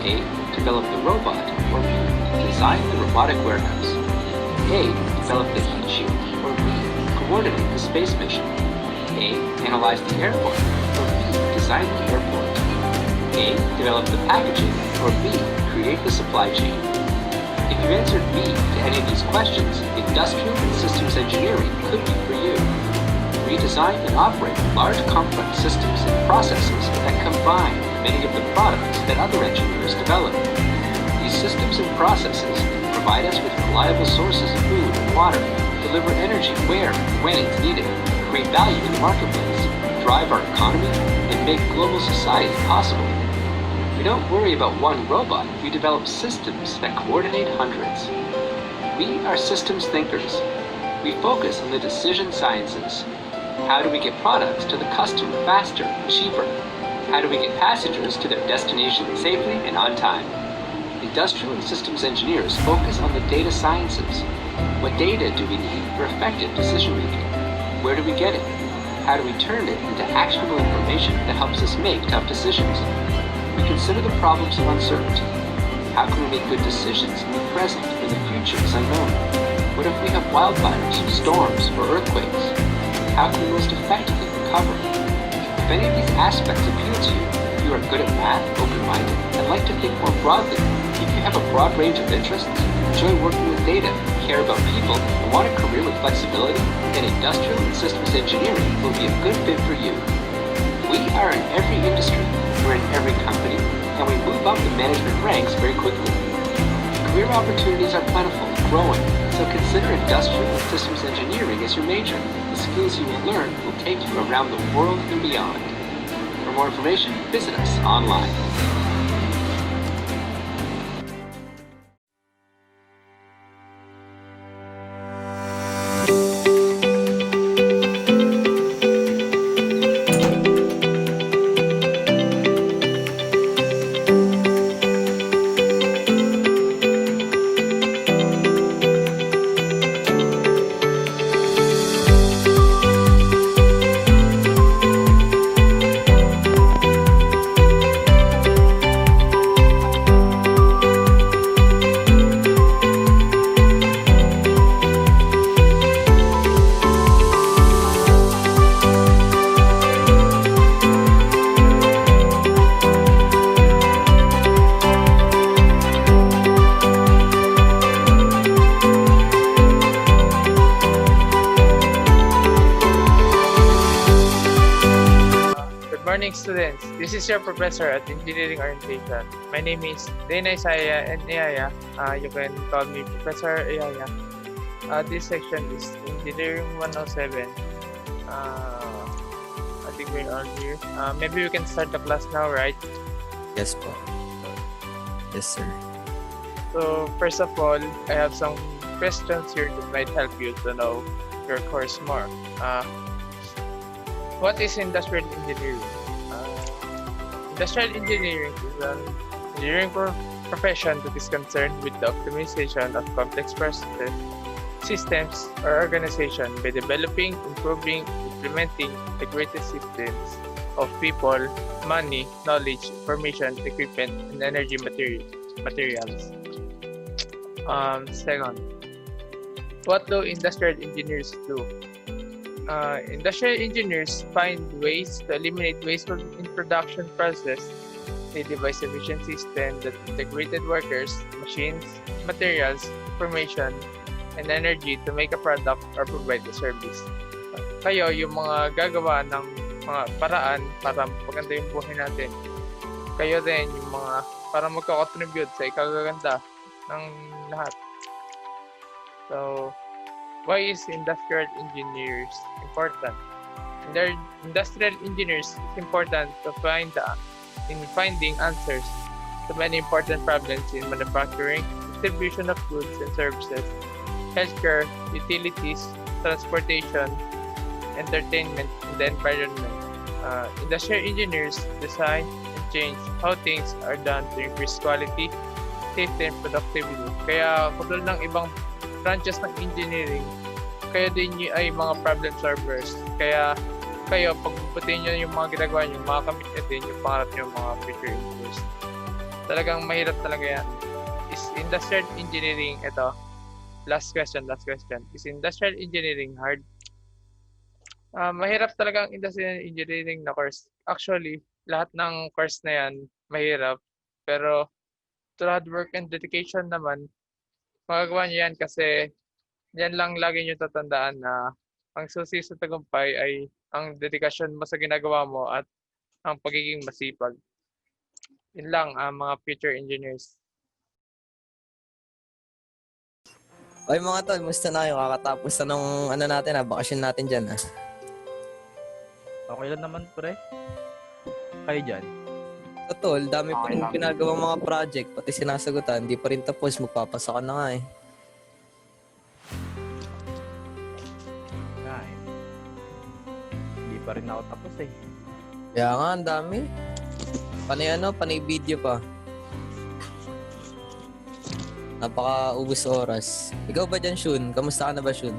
A. Develop the robot, or B. Design the robotic warehouse. A. Develop the heat shield, or B. Coordinate the space mission. A. Analyze the airport, or B. Design the airport. A. Develop the packaging, or B. Create the supply chain. If you answered B to any of these questions, industrial and systems engineering could be for you. We design and operate large complex systems and processes that combine many of the products that other engineers develop. These systems and processes provide us with reliable sources of food and water, deliver energy where and when it's needed, create value in the marketplace, drive our economy, and make global society possible. We don't worry about one robot, we develop systems that coordinate hundreds. We are systems thinkers. We focus on the decision sciences. How do we get products to the customer faster and cheaper? How do we get passengers to their destination safely and on time? Industrial and systems engineers focus on the data sciences. What data do we need for effective decision making? Where do we get it? How do we turn it into actionable information that helps us make tough decisions? We consider the problems of uncertainty. How can we make good decisions in the present when the future is unknown? What if we have wildfires, storms, or earthquakes? How can we most effectively recover? If any of these aspects appeal to you, if you are good at math, open-minded, and like to think more broadly, if you have a broad range of interests, enjoy working with data, care about people, and want a career with flexibility, then industrial and systems engineering will be a good fit for you. We are in every industry, we're in every company, and we move up the management ranks very quickly. Career opportunities are plentiful and growing, so consider industrial and systems engineering as your major. The skills you will learn will take you around the world and beyond. For more information, visit us online. Morning students, this is your professor at Engineering Orientation. My name is Dane, Eyaya, and Eyaya. You can call me Professor Eyaya. This section is Engineering 107. I think we're all here. Maybe we can start the class now, right? Yes, po. Yes, sir. So first of all, I have some questions here that might help you to know your course more. What is industrial engineering? Industrial engineering is an engineering profession that is concerned with the optimization of complex processes, systems, or organization by developing, improving, implementing integrated systems of people, money, knowledge, information, equipment, and energy materials. Second, what do industrial engineers do? Industrial engineers find ways to eliminate waste in production process. They devise efficient systems that integrated workers, machines, materials, information, and energy to make a product or provide a service. Kayo, yung mga gagawa ng mga paraan para maganda yung buhay natin. Kayo din yung mga para magko-contribute sa ikagaganda ng lahat. So, why is industrial engineers important? Industrial engineers is important in finding answers to many important problems in manufacturing, distribution of goods and services, healthcare, utilities, transportation, entertainment, and the environment. Industrial engineers design and change how things are done to increase quality, safety, and productivity. Kaya katulad ng ibang branches ng engineering, kayo din ay mga problem solvers. Kaya kayo, pag puputin nyo yung mga ginagawa nyo, makakamit nyo din yung pangarap nyo mga future engineers. Talagang mahirap talaga yan. Is industrial engineering, ito, last question. Is industrial engineering hard? Mahirap talaga ang industrial engineering na course. Actually, lahat ng course na yan, mahirap. Pero, through hard work and dedication naman, magagawa niyo yan kasi yan lang lagi niyo tatandaan na ang susi sa tagumpay ay ang dedikasyon mo sa ginagawa mo at ang pagiging masipag. Yun lang ang mga future engineers. Oy mga tol, musta na kayo? Kakatapos na nung natin bakasyon natin dyan Okay lang naman pre. Kayo dyan. Tol, dami pa rin ginagawang mga project, pati sinasagutan, hindi pa rin tapos, magpapasa ka na nga Nice. Hindi pa rin ako tapos eh. Kaya nga, ang dami. Panay video pa. Napaka-ubos oras. Ikaw ba dyan, Shun? Kamusta ka na ba, Shun?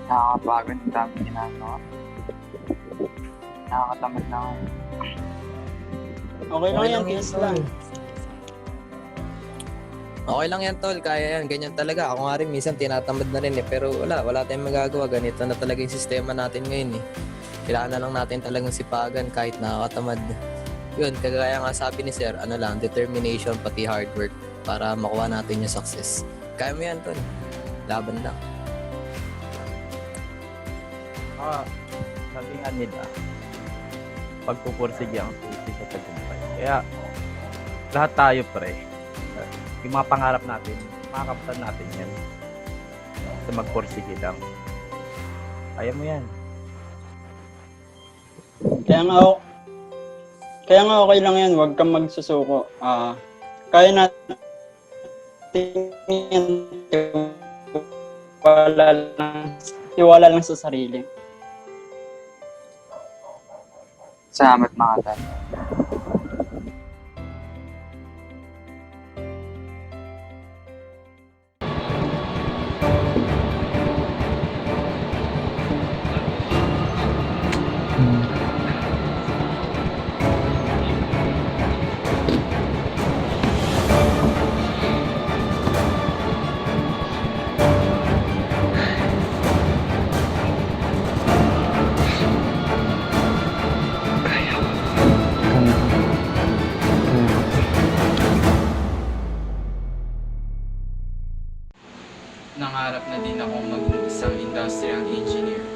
Nakakapagod, ang dami ginagawa. Nakakatamad na ako. Okay lang yan, kiss lang. Okay lang yan, tol. Kaya yan. Ganyan talaga. Ako nga rin, minsan tinatamad na rin Pero wala tayong magagawa. Ganito na talaga yung sistema natin ngayon Kailangan na lang natin talagang sipagan kahit nakakatamad. Yun, kagaya nga sabi ni Sir, determination pati hard work para makuha natin yung success. Kaya mo yan, tol. Laban lang. Sabi nga nila, pagpupursige ang susi sa tagumpay. Kaya, lahat tayo pre, yung mga pangarap natin, makakapitan natin yan. Sa magpursige lang. Kaya mo yan. Kaya nga okay lang yan, huwag kang magsusuko. Kaya natin yan, tiwala lang sa sarili. Salamat mga tal. Nangarap na din ako maging isang industrial engineer.